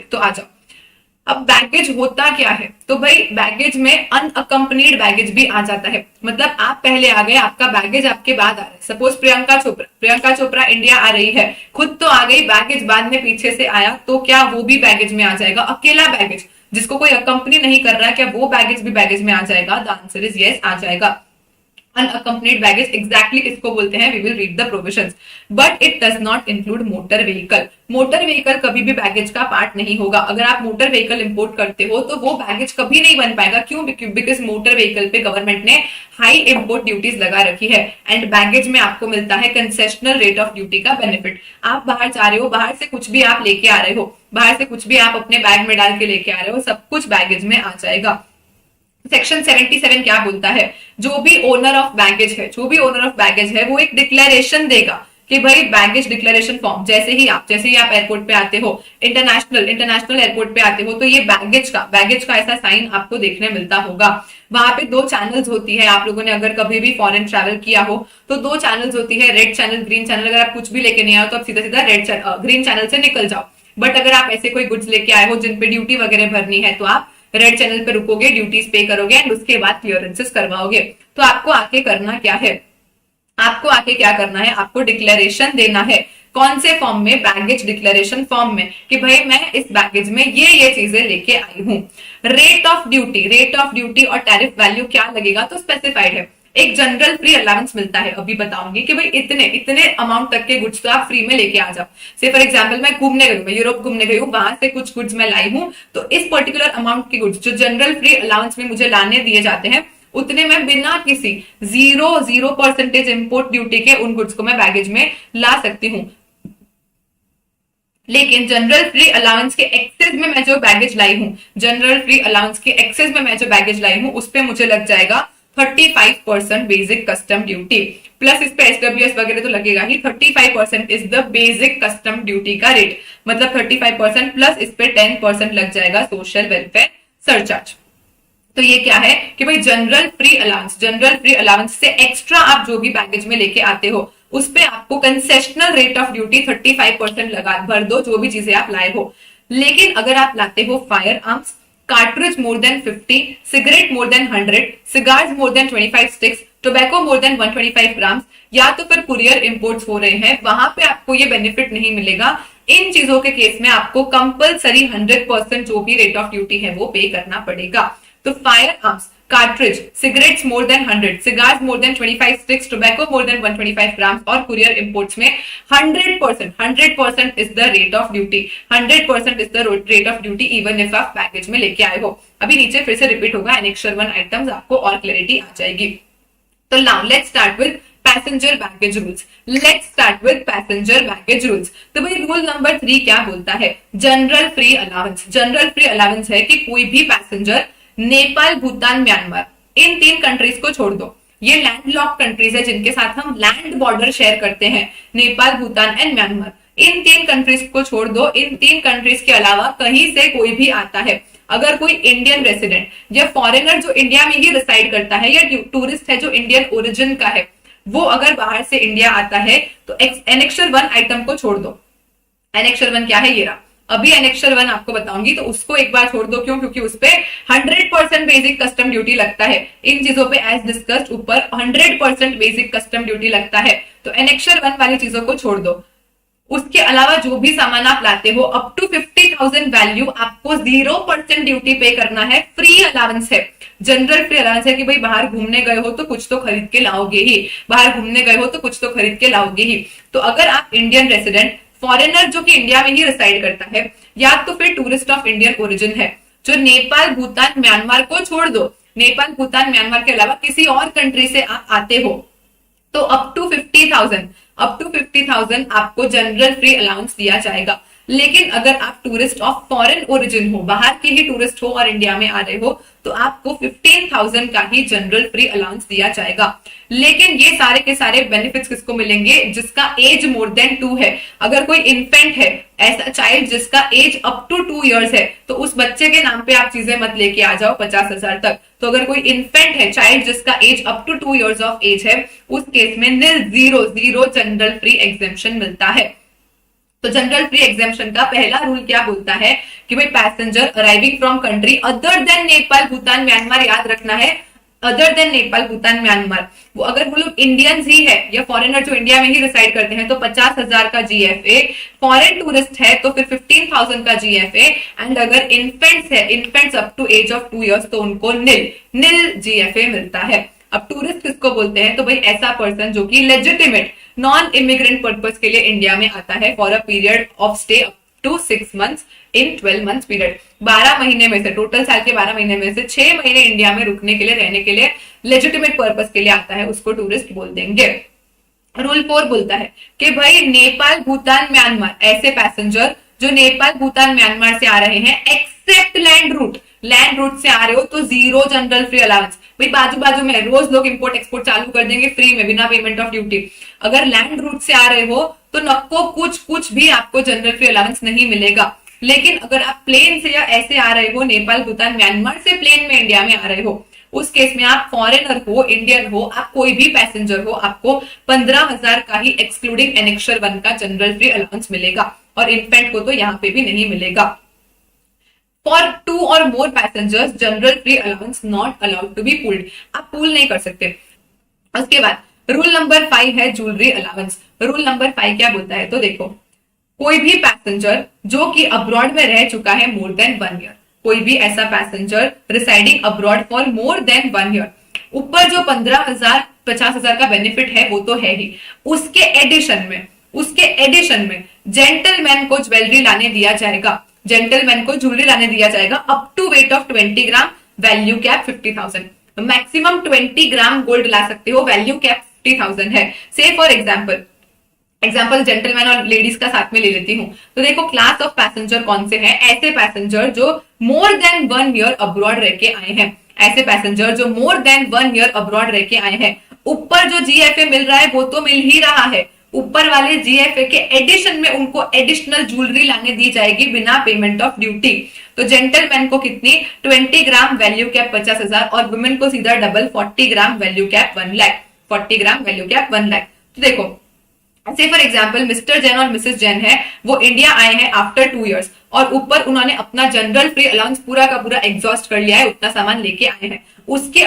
तो आ जाओ। अब बैगेज होता क्या है, तो भाई बैगेज में अनअकम्पनीड बैगेज भी आ जाता है। मतलब आप पहले आ गए, आपका बैगेज आपके बाद आ रहा है। सपोज प्रियंका चोपड़ा इंडिया आ रही है, खुद तो आ गई, बैगेज बाद में पीछे से आया, तो क्या वो भी बैगेज में आ जाएगा? अकेला बैगेज जिसको कोई अकम्पनी नहीं कर रहा है, क्या वो बैगेज भी बैगेज में आ जाएगा? द आंसर इज यस, आ जाएगा। अनअकम्पनीड बैगेज एग्जैक्टली इसको बोलते हैं, we will read the provisions, but it does not include motor vehicle. Motor vehicle कभी भी बैगेज का पार्ट नहीं होगा। अगर आप मोटर व्हीकल इंपोर्ट करते हो तो वो बैगेज कभी नहीं बन पाएगा। क्यों? बिकॉज मोटर व्हीकल पे गवर्नमेंट ने हाई इंपोर्ट ड्यूटीज लगा रखी है, एंड बैगेज में आपको मिलता है कंसेशनल रेट ऑफ ड्यूटी का बेनिफिट। आप बाहर जा रहे हो, बाहर से कुछ भी आप लेके आ रहे हो, बाहर से कुछ भी आप अपने बैग में डाल के लेके आ रहे हो, सब कुछ बैगेज में आ जाएगा। सेक्शन 77 क्या बोलता है? जो भी ओनर ऑफ बैगेज है, जो भी ओनर ऑफ बैगेज है, वो एक डिक्लेरेशन देगा कि भाई बैगेज डिक्लेरेशन फॉर्म, जैसे ही आप एयरपोर्ट पे आते हो, इंटरनेशनल एयरपोर्ट पे आते हो, तो ये बैगेज का ऐसा साइन आपको देखने मिलता होगा। वहां पे दो चैनल्स होती है। आप लोगों ने अगर कभी भी फॉरेन ट्रैवल किया हो तो दो चैनल्स होती है, रेड चैनल, ग्रीन चैनल। अगर आप कुछ भी लेके नहीं आओ तो आप सीधा सीधा ग्रीन चैनल से निकल जाओ। बट अगर आप ऐसे कोई गुड्स लेके आए हो जिन पे ड्यूटी वगैरह भरनी है, तो आप रेड चैनल पे रुकोगे, ड्यूटीज पे करोगे, एंड उसके बाद क्लियरेंसेस करवाओगे। तो आपको आके करना क्या है? आपको डिक्लेरेशन देना है। कौन से फॉर्म में? बैगेज डिक्लेरेशन फॉर्म में, कि भाई मैं इस बैगेज में ये चीजें लेके आई हूं। रेट ऑफ ड्यूटी और टैरिफ वैल्यू क्या लगेगा, तो स्पेसिफाइड है। एक जनरल फ्री अलाउंस मिलता है, अभी बताऊंगी कि भाई इतने अमाउंट तक के गुड्स तो आप फ्री में लेके आ जाओ। से फॉर एग्जांपल मैं घूमने गई हूँ, मैं यूरोप घूमने गई हूँ, वहां से कुछ गुड्स मैं लाई हूँ, तो इस पर्टिकुलर अमाउंट के गुड्स जो जनरल फ्री अलाउंस में मुझे लाने दिए जाते हैं, उतने में बिना किसी 0% इंपोर्ट ड्यूटी के उन गुड्स को मैं बैगेज में ला सकती हूँ। लेकिन जनरल फ्री अलाउंस के एक्सेस में मैं जो बैगेज लाई हूं, उस पर मुझे लग जाएगा 35% बेसिक कस्टम ड्यूटी, प्लस इस पे एसडब्ल्यूएस वगैरह तो लगेगा ही। 35% is the basic custom duty का रेट, मतलब 35% प्लस इस पे 10% लग जाएगा सोशल वेलफेयर सरचार्ज। तो ये क्या है कि भाई जनरल फ्री अलाउंस से एक्स्ट्रा आप जो भी बैगेज में लेके आते हो, उस पे आपको कंसेशनल रेट ऑफ ड्यूटी 35% लगा भर दो, जो भी चीजें आप लाए हो। लेकिन अगर आप लाते हो fire arms, cartridge more than 50, cigarette more than 100, cigars more than 25 sticks, tobacco more than 125 grams, या तो फिर कुरियर इंपोर्ट्स हो रहे हैं, वहां पे आपको ये बेनिफिट नहीं मिलेगा। इन चीजों के केस में आपको कंपलसरी 100% जो भी रेट ऑफ ड्यूटी है वो पे करना पड़ेगा। तो fire arms, cartridge, cigarettes more than 100, cigars more than 25 sticks, tobacco more than 125 grams, और कुरियर इंपोर्ट्स में 100% is the rate of duty. 100% is the rate of duty even if आप package में लेके आए हो। अभी नीचे फिर से रिपीट होगा एनेक्सर 1 आइटम्स, आपको और क्लैरिटी आ जाएगी। तो now let's start with passenger baggage rules. तो भाई रूल नंबर 3 क्या बोलता है? जनरल फ्री अलाउंस है कि कोई भी पैसेंजर नेपाल, भूटान, म्यांमार, इन 3 कंट्रीज को छोड़ दो। ये लैंडलॉक कंट्रीज है जिनके साथ हम लैंड बॉर्डर शेयर करते हैं, Nepal, Bhutan and Myanmar. In 3 countries को छोड़ दो। इन 3 कंट्रीज के अलावा कहीं से कोई भी आता है, अगर कोई इंडियन रेसिडेंट या फॉरेनर जो इंडिया में ही रिसाइड करता है, या टूरिस्ट है जो इंडियन ओरिजिन का है, वो अगर बाहर से इंडिया आता है, तो एनेक्सर 1 आइटम को छोड़ दो। एनेक्सर 1 क्या है? ये रहा। अभी एनेक्सर 1 आपको बताऊंगी, तो उसको एक बार छोड़ दो। क्यों? क्योंकि उस पे 100% बेसिक कस्टम ड्यूटी लगता है। इन चीजों पे एज डिस्कस्ड ऊपर 100% बेसिक कस्टम ड्यूटी लगता है। तो एनेक्सर 1 वाली चीजों को छोड़ दो। उसके अलावा जो भी सामान आप लाते हो अप टू 50,000 वैल्यू, आपको 0% ड्यूटी पे करना है। फ्री अलाउंस है, जनरल फ्री अलाउंस है कि भाई बाहर घूमने गए हो तो कुछ तो खरीद के लाओगे ही। तो अगर आप इंडियन रेसिडेंट, फॉरेनर जो कि इंडिया में ही रिसाइड करता है, या तो फिर टूरिस्ट ऑफ इंडियन ओरिजिन है, जो नेपाल, भूटान, म्यांमार को छोड़ दो, नेपाल, भूटान, म्यांमार के अलावा किसी और कंट्री से आप आते हो, तो अप टू 50,000 आपको जनरल फ्री अलाउंस दिया जाएगा। लेकिन अगर आप टूरिस्ट ऑफ फॉरेन ओरिजिन हो, बाहर के ही टूरिस्ट हो और इंडिया में आ रहे हो, तो आपको 15,000 का ही जनरल फ्री अलाउंस दिया जाएगा। लेकिन ये सारे के सारे बेनिफिट्स किसको मिलेंगे? जिसका एज मोर देन 2 है। अगर कोई इन्फेंट है, ऐसा चाइल्ड जिसका एज अप टू 2 इयर्स है, तो उस बच्चे के नाम पे आप चीजें मत लेके आ जाओ 50,000 तक। तो अगर कोई इन्फेंट है, चाइल्ड जिसका age up to 2 years of age है, उस केस में जीरो जनरल फ्री एग्जेम्पशन मिलता है। तो जनरल फ्री एग्जेम्पशन का पहला रूल क्या बोलता है कि भाई passenger arriving from country other than Nepal Bhutan Myanmar, याद रखना है other than Nepal Bhutan Myanmar, वो अगर वो लोग इंडियंस ही है या फॉरेनर जो इंडिया में ही रिसाइड करते हैं तो 50,000 का जीएफए, फॉरेन टूरिस्ट है तो फिर 15,000 का जीएफए, एंड अगर इन्फेंट्स है, infants up to age of 2 years तो उनको निल जीएफए मिलता है। अब टूरिस्ट किसको बोलते हैं, तो भाई ऐसा पर्सन जो कि लेजिटिमेट नॉन इमिग्रेंट पर्पस के लिए इंडिया में आता है for a period of stay up to 6 months in 12 months period, 12 महीने में से, टोटल साल के 12 महीने में से 6 महीने इंडिया में रुकने के लिए, रहने के लिए, लेजिटिमेट पर्पस के लिए आता है, उसको टूरिस्ट बोल देंगे। रूल 4 बोलता है कि भाई नेपाल भूटान म्यांमार, ऐसे पैसेंजर जो नेपाल भूटान म्यांमार से आ रहे हैं एक्सेप्ट लैंड रूट से आ रहे हो तो 0 जनरल फ्री अलाउंस। भाई बाजू बाजू में रोज लोग इंपोर्ट एक्सपोर्ट चालू कर देंगे फ्री में बिना पेमेंट ऑफ ड्यूटी, अगर लैंड रूट से आ रहे हो तो नको कुछ भी आपको जनरल फ्री अलाउंस नहीं मिलेगा। लेकिन अगर आप प्लेन से या ऐसे आ रहे हो, नेपाल भूटान म्यांमार से प्लेन में इंडिया में आ रहे हो, उस केस में आप फॉरेनर हो, इंडियन हो, आप कोई भी पैसेंजर हो, आपको 15,000 का ही एक्सक्लूडिंग एनेक्शर 1 का जनरल फ्री अलाउंस मिलेगा, और इन्फेंट को तो यहाँ पे भी नहीं मिलेगा। For 2 or more passengers general free allowance not allowed to be pooled, आप पूल नहीं कर सकते। उसके बाद रूल नंबर 5 है ज्वेलरी अलाउंस। रूल नंबर 5 क्या बोलता है, तो देखो कोई भी पैसेंजर जो कि अब्रॉड में रह चुका है मोर देन 1 year, कोई भी ऐसा passenger residing abroad for more than 1 year, ऊपर जो 15,000 50,000 का बेनिफिट है वो तो है ही, उसके एडिशन में जेंटलमैन को ज्वेलरी लाने दिया जाएगा, जेंटलमैन को ज्वेलरी लाने दिया जाएगा up to weight of 20 gram, value cap 50,000, maximum 20 gram gold ला सकते हो, वैल्यू कैप 50,000 है। से फॉर एग्जाम्पल जेंटलमैन और लेडीज का साथ में ले लेती हूँ, तो देखो क्लास ऑफ पैसेंजर कौन से हैं, ऐसे पैसेंजर जो मोर देन 1 year अब्रॉड रह के आए हैं, ऐसे पैसेंजर जो मोर देन 1 year अब्रॉड रह के आए हैं, ऊपर जो जीएफए मिल रहा है वो तो मिल ही रहा है, ऊपर वाले जीएफए के एडिशन में उनको एडिशनल ज्वेलरी लाने दी जाएगी बिना पेमेंट ऑफ ड्यूटी। तो जेंटलमैन को कितनी 20 ग्राम, वैल्यू कैप 50,000, और वुमेन को सीधा डबल 40 ग्राम, वैल्यू कैप 1 लाख, 40 ग्राम वैल्यू कैप 1 लाख। तो देखो से फॉर एग्जाम्पल मिस्टर जैन और मिसेस जैन है, वो इंडिया आए हैं आफ्टर 2 years, और ऊपर उन्होंने अपना जनरल फ्री अलाउंस पूरा का पूरा एग्जॉस्ट कर लिया है, उतना सामान लेके आए हैं, उसके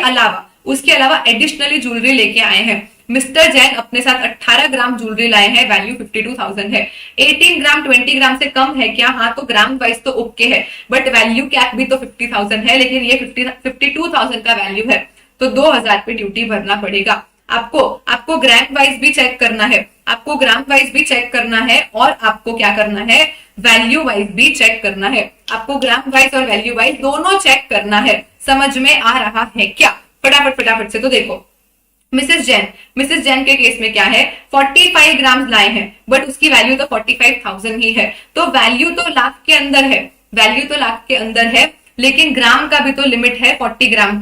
अलावा एडिशनली ज्वेलरी लेके आए हैं। मिस्टर जैन अपने साथ 18 ग्राम ज्वेलरी लाए हैं, वैल्यू 52,000 है। 18 ग्राम 20 ग्राम से कम है क्या, हाँ, तो ग्राम वाइज तो ओके है, बट वैल्यू कैप भी तो 50,000 है, लेकिन ये 52,000 का वैल्यू है, तो 2,000 पे ड्यूटी भरना पड़ेगा। आपको ग्राम वाइज भी चेक करना है, आपको ग्राम वाइज भी चेक करना है, और आपको क्या करना है, वैल्यू वाइज भी चेक करना है। आपको ग्राम वाइज और वैल्यू वाइज दोनों चेक करना है। समझ में आ रहा है क्या? फटाफट से तो देखो मिसेस जैन के केस में क्या है, 45 ग्राम लाए हैं, बट उसकी वैल्यू तो 45,000 ही है, तो वैल्यू तो लाख के अंदर है, लेकिन ग्राम का भी तो लिमिट है 40 ग्राम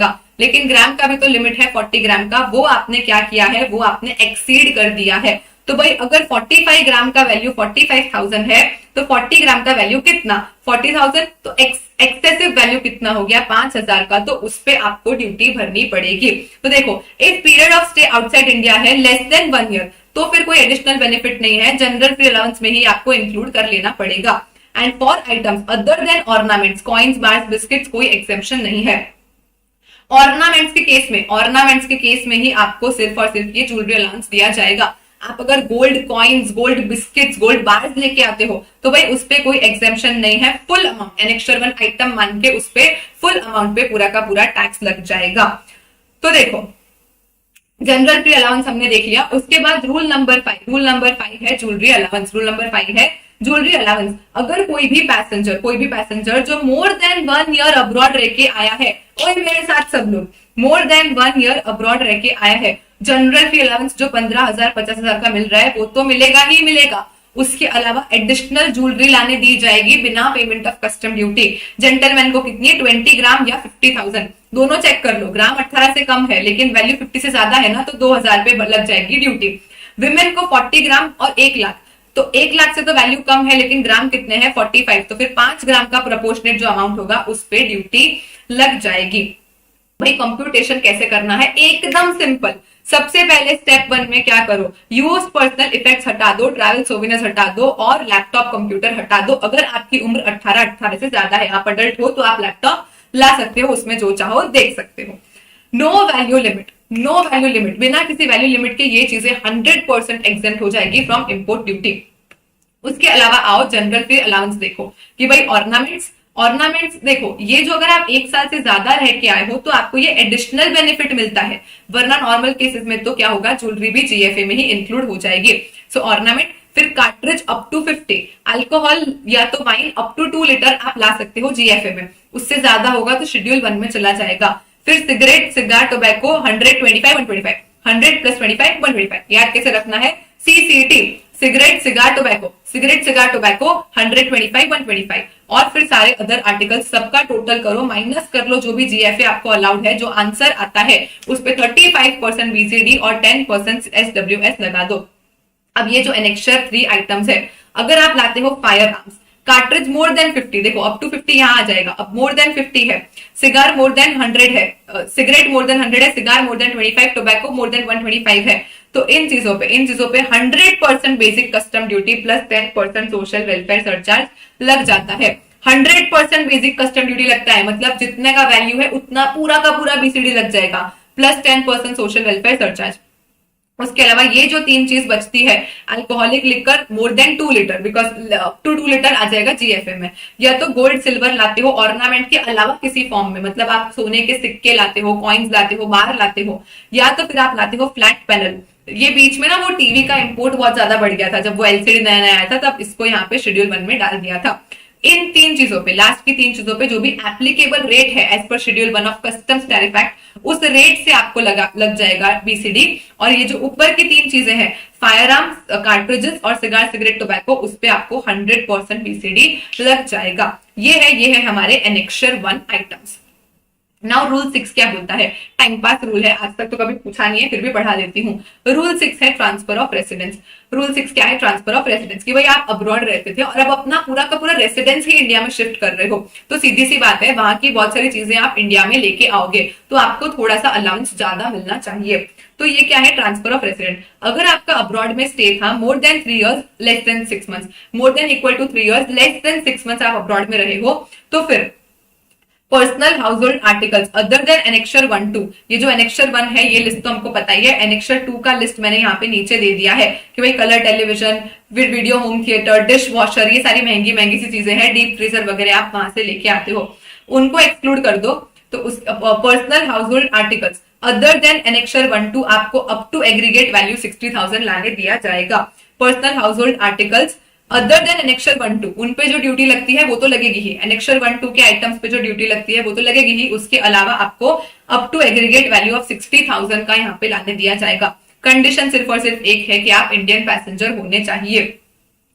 का, वो आपने क्या किया है, वो आपने एक्सीड कर दिया है। तो भाई अगर 45 ग्राम का वैल्यू 45,000 है, तो 40 ग्राम का वैल्यू कितना, 40,000, तो एक्सेसिव वैल्यू कितना हो गया, 5,000 का, तो उस पे आपको ड्यूटी भरनी पड़ेगी। तो देखो if period of stay outside India है लेस देन 1 year, तो फिर कोई एडिशनल बेनिफिट नहीं है, जनरल फ्री अलाउंस में ही आपको इंक्लूड कर लेना पड़ेगा। And for items other than ornaments, coins, bars, biscuits, कोई एक्सेप्शन नहीं है। ऑर्नामेंट्स के केस में ही आपको सिर्फ और सिर्फ ये ज्वेलरी अलाउंस दिया जाएगा। आप अगर gold coins, gold biscuits, gold bars लेके आते हो तो भाई उस पे कोई एग्जेम्पशन नहीं है, फुल अमाउंट एनेक्शर 1 आइटम मान के उस पे फुल अमाउंट पे पूरा का पूरा टैक्स लग जाएगा। तो देखो जनरल फ्री अलाउंस हमने देख लिया। उसके बाद रूल नंबर 5 है ज्वेलरी अलाउंस। अगर कोई भी पैसेंजर जो मोर देन 1 year अब्रॉड रह के आया है, और मेरे साथ सब लोग मोर देन 1 year अब्रॉड रह के आया है, जनरल फ्री अलाउंस जो 15,000 50,000 का मिल रहा है वो तो मिलेगा ही मिलेगा, उसके अलावा एडिशनल ज्वेलरी लाने दी जाएगी बिना payment of custom duty. Gentleman को कितनी है, 20 ग्राम या 50,000, दोनों चेक कर लो। ग्राम 18 से कम है लेकिन वैल्यू 50 से ज्यादा है ना, तो 2,000 पे लग जाएगी ड्यूटी। विमेन को 40 ग्राम और 1 लाख, तो 1 लाख से तो वैल्यू कम है लेकिन ग्राम कितने हैं 45, तो फिर 5 ग्राम का प्रोपोर्शनेट जो अमाउंट होगा उस पे ड्यूटी लग जाएगी। भाई कंप्यूटेशन कैसे करना है, एकदम सिंपल। सबसे पहले स्टेप 1 में क्या करो, यूज पर्सनल इफेक्ट्स हटा दो, ट्रैवल सोविनियर्स हटा दो और लैपटॉप कंप्यूटर हटा दो। अगर आपकी उम्र 18 से ज्यादा है, आप अडल्ट हो, तो आप लैपटॉप ला सकते हो, उसमें जो चाहो देख सकते हो। No value limit, no value limit, बिना किसी वैल्यू लिमिट के ये चीजें 100% एग्जेम्प्ट हो जाएगी फ्रॉम इंपोर्ट ड्यूटी। उसके अलावा आओ जनरल फेयर अलाउंस देखो कि भाई ऑर्नामेंट्स, ऑर्नामेंट्स देखो, ये जो अगर आप 1 साल से ज्यादा रह के आए हो तो आपको ये एडिशनल बेनिफिट मिलता है, वरना नॉर्मल केसेस में तो क्या होगा, ज्वेलरी भी जीएफए में ही इंक्लूड हो जाएगी। सो ऑर्नामेंट, फिर कार्ट्रिज अप टू 50, अल्कोहल या तो वाइन अप टू 2 लीटर आप ला सकते हो जीएफए में, उससे ज्यादा होगा तो शेड्यूल 1 में चला जाएगा। फिर सिगरेट, सिगार, टोबैको 125 125, 100 + 25 125, याद कैसे रखना है, CCT, cigarette cigar tobacco, cigarette cigar tobacco 125 125, और फिर सारे अदर आर्टिकल्स सबका टोटल करो, माइनस कर लो जो भी जीएफए आपको अलाउड है, जो आंसर आता है उस पे 35% बीसीडी और 10% एसडब्ल्यूएस लगा दो। अब ये जो एनेक्शर 3 आइटम्स है, अगर आप लाते हो fire arms, cartridge more than 50, देखो अप टू 50 यहां आ जाएगा, अब मोर देन 50 है, सिगार मोर देन 100 है, सिगरेट मोर देन 100 है, cigar more than 25, tobacco more than 125 है, तो इन चीजों पे 100% basic custom duty plus 10% social welfare surcharge लग जाता है। 100% बेसिक कस्टम ड्यूटी लगता है, मतलब जितने का वैल्यू है उतना पूरा का पूरा बीसीडी लग जाएगा, प्लस 10% सोशल वेलफेयर सरचार्ज। उसके अलावा ये जो 3 चीज बचती है, alcoholic liquor more than 2 litre, because up to 2 litre आ जाएगा जीएफए में, या तो गोल्ड सिल्वर लाते हो ऑर्नामेंट के अलावा किसी फॉर्म में, मतलब आप सोने के सिक्के लाते हो, कॉइन्स लाते हो, बार लाते हो, या तो फिर आप लाते हो फ्लैट पैनल। ये बीच में ना वो टीवी का इंपोर्ट बहुत ज्यादा बढ़ गया था, जब वो एलसीडी नया नया आया था तब इसको यहाँ पे शेड्यूल 1 में डाल दिया था। इन 3 चीजों पे, लास्ट की 3 चीजों पे जो भी एप्लीकेबल रेट है as per schedule 1 of customs tariff act, उस रेट से आपको लग जाएगा बीसीडी। और ये जो ऊपर की 3 चीजें हैं, फायर आर्म्स, कार्ट्रिजेस और सिगार, सिगरेट, टोबैको, उस पे आपको 100% बीसीडी लग जाएगा। ये है हमारे एनेक्शर 1 आइटम्स। नाउ रूल 6 क्या बोलता है, टाइम पास रूल है, आज तक तो कभी पूछा नहीं है फिर भी पढ़ा देती हूँ। रूल 6 है ट्रांसफर ऑफ रेसिडेंस। रूल 6 क्या है, ट्रांसफर ऑफ रेसिडेंस, कि भाई आप अब्रॉड रहते थे और अब अपना पूरा का पूरा रेसिडेंस ही इंडिया में शिफ्ट कर रहे हो, तो सीधी सी बात है वहां की बहुत सारी चीजें आप इंडिया में लेके आओगे, तो आपको थोड़ा सा अलाउंस ज्यादा मिलना चाहिए। तो ये क्या है, ट्रांसफर ऑफ रेसिडेंट। अगर आपका अब्रॉड में स्टे था more than 3 years less than 6 months, more than equal to 3 years less than 6 months आप अब्रॉड में रहे हो, तो फिर personal household articles other than annexure 1-2, ये जो एनेक्शर 1 है ये लिस्ट तो हमको पता ही है, एनेक्शर 2 का लिस्ट मैंने यहाँ पे नीचे दे दिया है कि भाई colour television, video home theatre, dish washer, ये सारी महंगी महंगी सी चीजें हैं, डीप फ्रीजर वगैरह आप वहां से लेके आते हो, उनको एक्सक्लूड कर दो। तो उस personal household articles other than annexure 1-2 आपको अप टू एग्रीगेट वैल्यू 60,000 लाने दिया जाएगा। Personal household articles other than annexure 1-2, उन पे जो ड्यूटी लगती है वो तो लगेगी ही, एनेक्शर 1-2 के आइटम्स पे जो ड्यूटी लगती है वो तो लगेगी ही, उसके अलावा आपको up to aggregate value of 60,000 का यहाँ पे लाने दिया जाएगा। कंडीशन सिर्फ और सिर्फ एक है कि आप इंडियन पैसेंजर होने चाहिए।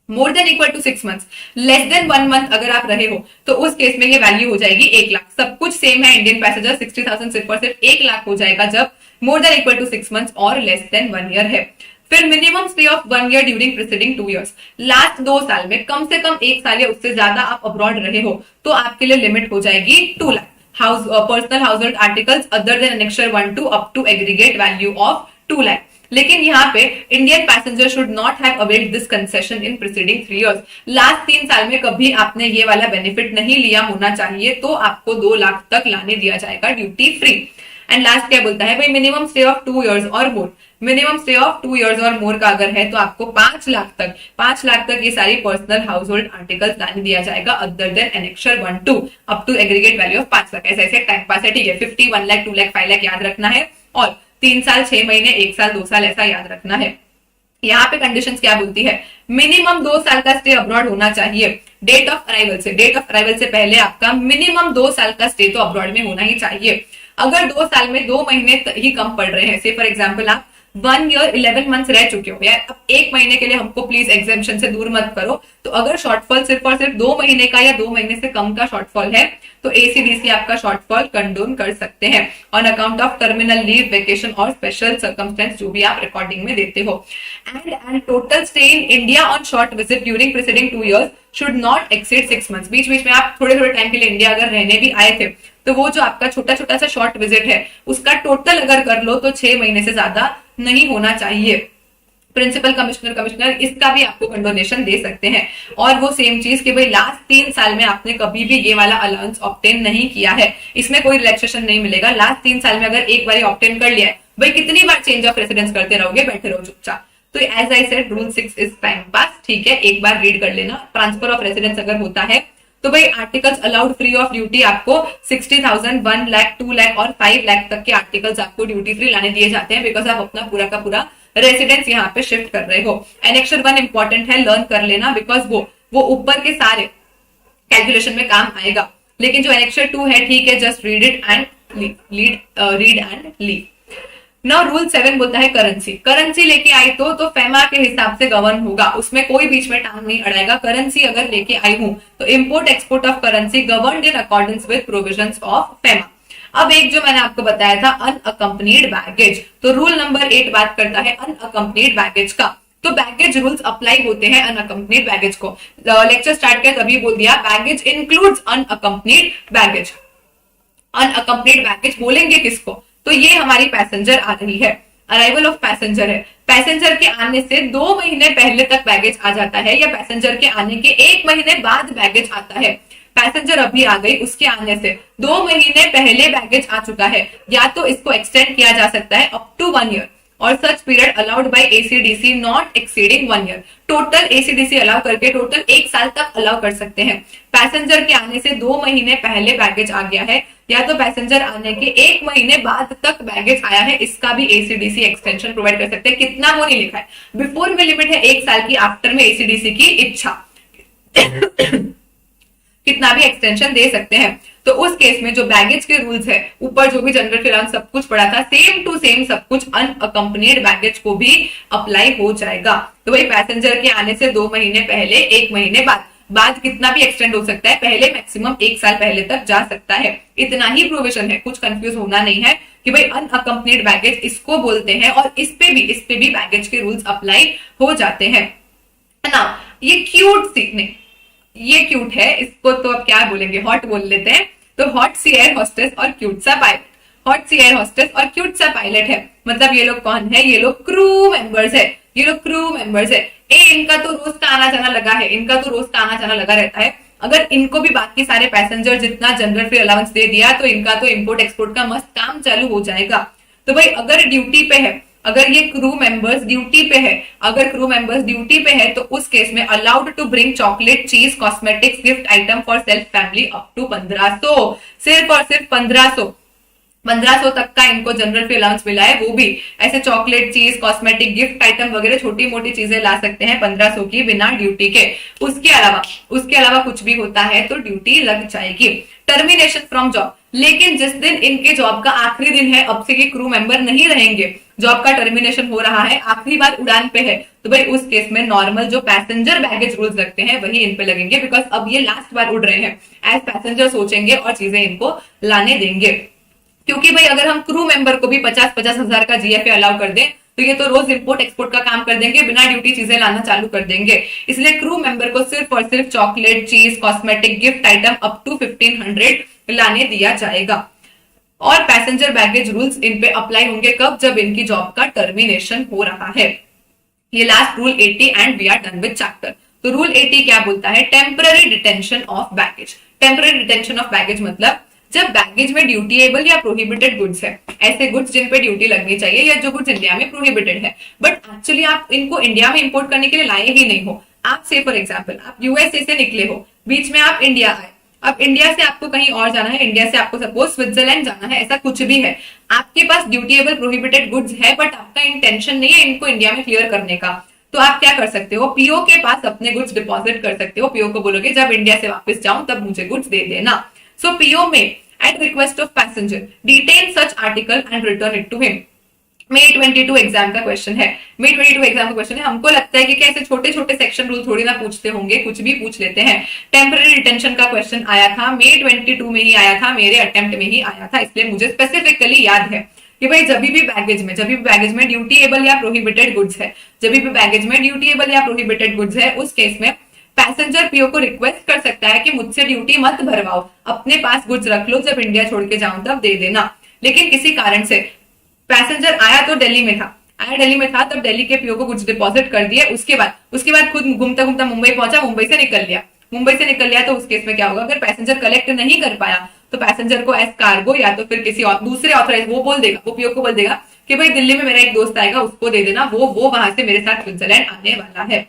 More than equal to 6 months, less than 1 month अगर आप रहे हो तो उस केस में ये वैल्यू हो जाएगी 1 लाख। सब कुछ सेम है, इंडियन पैसेंजर 60,000 सिर्फ और सिर्फ 1 लाख हो जाएगा जब more than equal to 6 months और लेस देन 1 ईयर है। फिर minimum stay of 1 year during preceding 2 years, last 2 साल में कम से कम 1 साल या उससे ज्यादा आप अब्रॉड रहे हो तो आपके लिए लिमिट हो जाएगी 2 lakh. Personal household articles other than annexure 1-2 up to aggregate value of 2 lakh. लेकिन यहाँ पे Indian passenger should not have availed this concession in preceding 3 years, last 3 साल में कभी आपने ये वाला बेनिफिट नहीं लिया होना चाहिए, तो आपको 2 लाख तक लाने दिया जाएगा ड्यूटी फ्री। एंड लास्ट क्या बोलता है भाई, मिनिमम स्टे ऑफ 2 इयर्स और मोर, मिनिमम स्टे ऑफ 2 इयर्स और मोर का अगर है तो आपको 5 लाख तक ये सारी पर्सनल हाउस होल्ड आर्टिकल्स लाने दिया जाएगा other than annexure 1-2 up to aggregate value of 5 lakh. ऐसे ऐसे टाइम पास है, ठीक है, 50, 1 लाख, 2 लाख, 5 लाख याद रखना है, और 3 साल 6 महीने 1 साल 2 साल ऐसा याद रखना है। यहाँ पे कंडीशंस क्या बोलती है, मिनिमम 2 साल का स्टे अब्रॉड होना चाहिए, डेट ऑफ अराइवल से पहले आपका मिनिमम 2 साल का स्टे तो अब्रॉड में होना ही चाहिए। अगर 2 साल में 2 महीने ही कम पड़ रहे हैं, से फॉर एग्जाम्पल आप 1 ईयर 11 मंथ्स रह चुके हो यार, अब 1 महीने के लिए हमको प्लीज एग्जेम्पशन से दूर मत करो, तो अगर शॉर्टफॉल सिर्फ और सिर्फ 2 महीने का या 2 महीने से कम का शॉर्टफॉल है तो एसीडीसी आपका शॉर्टफॉल कंडोन कर सकते हैं on account of terminal leave, vacation और स्पेशल सर्कमस्टेंस जो भी आप रिकॉर्डिंग में देते हो। And total stay in India on short visit during preceding 2 years should not exceed 6 months. बीच बीच में आप थोड़े थोड़े टाइम के लिए इंडिया अगर रहने भी आए थे तो वो जो आपका छोटा छोटा सा शॉर्ट विजिट है उसका टोटल अगर कर लो तो 6 महीने से ज्यादा नहीं होना चाहिए। प्रिंसिपल कमिश्नर इसका भी आपको कंडोनेशन दे सकते हैं। और वो सेम चीज कि भाई लास्ट 3 साल में आपने कभी भी ये वाला अलाउंस ऑब्टेन नहीं किया है, इसमें कोई रिलैक्सेशन नहीं मिलेगा। लास्ट 3 साल में अगर एक बार ऑब्टेन कर लिया है, भाई कितनी बार चेंज ऑफ रेसिडेंस करते रहोगे, बैठे रहो चुपचाप। तो as I said rule 6 is time pass, ठीक है, एक बार रीड कर लेना। ट्रांसफर ऑफ रेसिडेंस अगर होता है तो भाई articles allowed free of duty आपको 60,000, 1 लाख, 2 लाख और 5 लाख तक के आर्टिकल्स आपको ड्यूटी फ्री लाने दिए जाते हैं, बिकॉज आप अपना पूरा का पूरा रेसिडेंस यहाँ पे शिफ्ट कर रहे हो। एनेक्सर 1 इंपॉर्टेंट है, लर्न कर लेना, बिकॉज वो ऊपर के सारे कैलकुलेशन में काम आएगा। लेकिन जो एनेक्सर 2 है, ठीक है, just read it and read and leave. Now rule 7 बोलता है करेंसी लेके आई तो फेमा के हिसाब से गवर्न होगा, उसमें कोई बीच में टांग नहीं अड़ाएगा। करेंसी अगर लेके आई हूं तो import export of currency governed in accordance with provisions of FEMA. अब एक जो मैंने आपको बताया था अनअकम्पनीड बैगेज, तो रूल नंबर 8 बात करता है अनअकम्पनीड बैगेज का। तो बैगेज रूल्स अप्लाई होते हैं अनअकम्पनीड बैगेज को। लेक्चर स्टार्ट किया तभी बोल दिया baggage includes unaccompanied baggage. Unaccompanied baggage बोलेंगे किसको, तो ये हमारी पैसेंजर आ रही है, अराइवल ऑफ पैसेंजर है। पैसेंजर के आने से 2 महीने पहले तक बैगेज आ जाता है, या पैसेंजर के आने के 1 महीने बाद बैगेज आता है। पैसेंजर अभी आ गई, उसके आने से 2 महीने पहले बैगेज आ चुका है, या तो इसको एक्सटेंड किया जा सकता है अप टू 1 ईयर, और such period allowed by AC DC not exceeding 1 year. Total AC DC allow करके टोटल 1 साल तक अलाउ कर सकते हैं। पैसेंजर के आने से 2 महीने पहले बैगेज आ गया है, या तो पैसेंजर आने के 1 महीने बाद तक बैगेज आया है, इसका भी एसीडीसी एक्सटेंशन प्रोवाइड कर सकते हैं। कितना वो नहीं लिखा है, बिफोर में लिमिट है 1 साल की, आफ्टर में एसीडीसी की इच्छा कितना भी एक्सटेंशन दे सकते हैं। तो उस केस में जो बैगेज के रूल्स है, ऊपर जो भी जनरल फिलहाल सब कुछ पढ़ा था, सेम टू सेम सब कुछ अनअकम्पनीड बैगेज को भी अप्लाई हो जाएगा। तो भाई पैसेंजर के आने से 2 महीने पहले, 1 महीने बाद कितना भी एक्सटेंड हो सकता है, पहले मैक्सिमम 1 साल पहले तक जा सकता है। इतना ही प्रोविजन है, कुछ कंफ्यूज होना नहीं है कि भाई अनअकम्पनीड बैगेज इसको बोलते हैं, और इस पे भी बैगेज के रूल्स अप्लाई हो जाते हैं ना। ये क्यूट सीखने, ये क्यूट है, इसको तो अब क्या बोलेंगे, हॉट बोल लेते हैं। तो हॉट सी एयर होस्टेस और क्यूट सा पायलट, हॉट सी एयर होस्टेस और क्यूट सा पायलट है। मतलब ये लोग कौन है, ये लोग क्रू मेंबर्स है, ये लोग क्रू मेंबर्स है। इनका तो रोज का आना जाना लगा है, इनका तो रोज का आना जाना लगा रहता है। अगर इनको भी बाकी सारे पैसेंजर जितना जनरल फ्री अलाउंस दे दिया तो इनका तो इंपोर्ट एक्सपोर्ट का मस्त काम चालू हो जाएगा। तो भाई अगर ड्यूटी पे है, अगर ये क्रू मेंबर्स ड्यूटी पे है, अगर क्रू मेंबर्स ड्यूटी पे है, तो उस केस में allowed to bring chocolate, cheese, cosmetics, gift item for self family up to 1500, सिर्फ और सिर्फ 1500 तक का इनको जनरल फ्री अलाउंस मिला है। वो भी ऐसे chocolate, cheese, cosmetic, gift item वगैरह छोटी मोटी चीजें ला सकते हैं 1500 की बिना ड्यूटी के। उसके अलावा कुछ भी होता है तो ड्यूटी लग जाएगी। टर्मिनेशन फ्रॉम जॉब, लेकिन जिस दिन इनके जॉब का आखिरी दिन है, अब से ये क्रू मेंबर नहीं रहेंगे, जॉब का टर्मिनेशन हो रहा है, आखिरी बार उड़ान पे है, तो भाई उस केस में नॉर्मल जो पैसेंजर बैगेज रूल्स लगते हैं वही इन पे लगेंगे, बिकॉज अब ये लास्ट बार उड़ रहे हैं। एज पैसेंजर सोचेंगे और चीजें इनको लाने देंगे। क्योंकि भाई अगर हम क्रू मेंबर को भी 50-50 हजार का जीएफए अलाउ कर दें तो ये तो रोज इंपोर्ट एक्सपोर्ट का काम कर देंगे, बिना ड्यूटी चीजें लाना चालू कर देंगे। इसलिए क्रू मेंबर को सिर्फ और सिर्फ chocolate, cheese, cosmetic, gift item up to 1500 लाने दिया जाएगा। और पैसेंजर बैगेज रूल्स इन पे अप्लाई होंगे कब, जब इनकी जॉब का टर्मिनेशन हो रहा है। ये last rule 80 and we are done with chapter. तो रूल 80 क्या बोलता है, temporary detention of baggage. Temporary detention of baggage मतलब जब बैगेज में ड्यूटीएबल या प्रोहिबिटेड गुड्स है, ऐसे गुड्स जिन पे ड्यूटी लगनी चाहिए या जो गुड्स इंडिया में प्रोहिबिटेड है, बट एक्चुअली आप इनको इंडिया में इंपोर्ट करने के लिए लाए ही नहीं हो। आप से फॉर एग्जांपल आप यूएसए से निकले हो, बीच में आप इंडिया आए, अब इंडिया से आपको कहीं और जाना है, इंडिया से आपको सपोज स्विट्जरलैंड जाना है, ऐसा कुछ भी है, आपके पास ड्यूटीएबल प्रोहिबिटेड गुड्स है, बट आपका इंटेंशन नहीं है इनको इंडिया में क्लियर करने का, तो आप क्या कर सकते हो, पीओ के पास अपने गुड्स डिपॉजिट कर सकते हो। पीओ को बोलोगे जब इंडिया से वापस जाऊं तब मुझे गुड्स दे देना। सो पीओ में at request of passenger detain such article and return it to him। May 22 exam का क्वेश्चन है, May 22 एग्जाम का क्वेश्चन है। हमको लगता है कि कैसे छोटे छोटे सेक्शन रूल थोड़ी ना पूछते होंगे, कुछ भी पूछ लेते हैं। टेम्पररी डिटेंशन का क्वेश्चन आया था May 22 में ही आया था, मेरे अटेम्प्ट में ही आया था, इसलिए मुझे स्पेसिफिकली याद है कि भाई जब भी बैगेज में ड्यूटीएबल या प्रोहिबिटेड गुड्स है, जब भी बैगेज में ड्यूटीएबल या प्रोहिबिटेड गुड्स है, उस केस में पैसेंजर पीओ को रिक्वेस्ट कर सकता है कि मुझसे ड्यूटी मत भरवाओ, अपने पास गुड्स रख लो, जब इंडिया छोड़ के जाऊं तब दे देना। लेकिन किसी कारण से पैसेंजर आया तो दिल्ली में था, तब दिल्ली के पीओ को कुछ डिपॉजिट कर दिया। उसके बाद खुद घूमता घूमता मुंबई पहुंचा, मुंबई से निकल लिया। तो उस केस में क्या होगा, अगर पैसेंजर कलेक्ट नहीं कर पाया तो पैसेंजर को एज कार्गो या तो फिर किसी और दूसरे ऑथराइज, वो बोल देगा, वो पीओ को बोल देगा कि भाई दिल्ली में मेरा एक दोस्त आएगा, उसको दे देना, वो वहां से मेरे साथ स्विट्जरलैंड आने वाला है।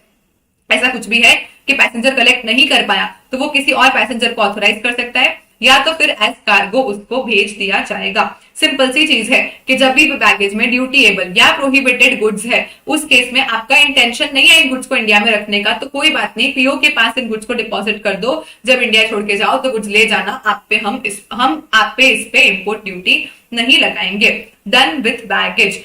ऐसा कुछ भी है कि पैसेंजर कलेक्ट नहीं कर पाया तो वो किसी और पैसेंजर को ऑथराइज कर सकता है, या तो फिर एज कार्गो उसको भेज दिया जाएगा। सिंपल सी चीज है कि जब भी बैगेज में ड्यूटीएबल या प्रोहिबिटेड गुड्स है, उस केस में आपका इंटेंशन नहीं है इन गुड्स को इंडिया में रखने का, तो कोई बात नहीं, पीओ के पास इन गुड्स को डिपॉजिट कर दो, जब इंडिया छोड़ के जाओ तो गुड्स ले जाना, हम आप पे इस पे इंपोर्ट ड्यूटी नहीं लगाएंगे। Done with baggage.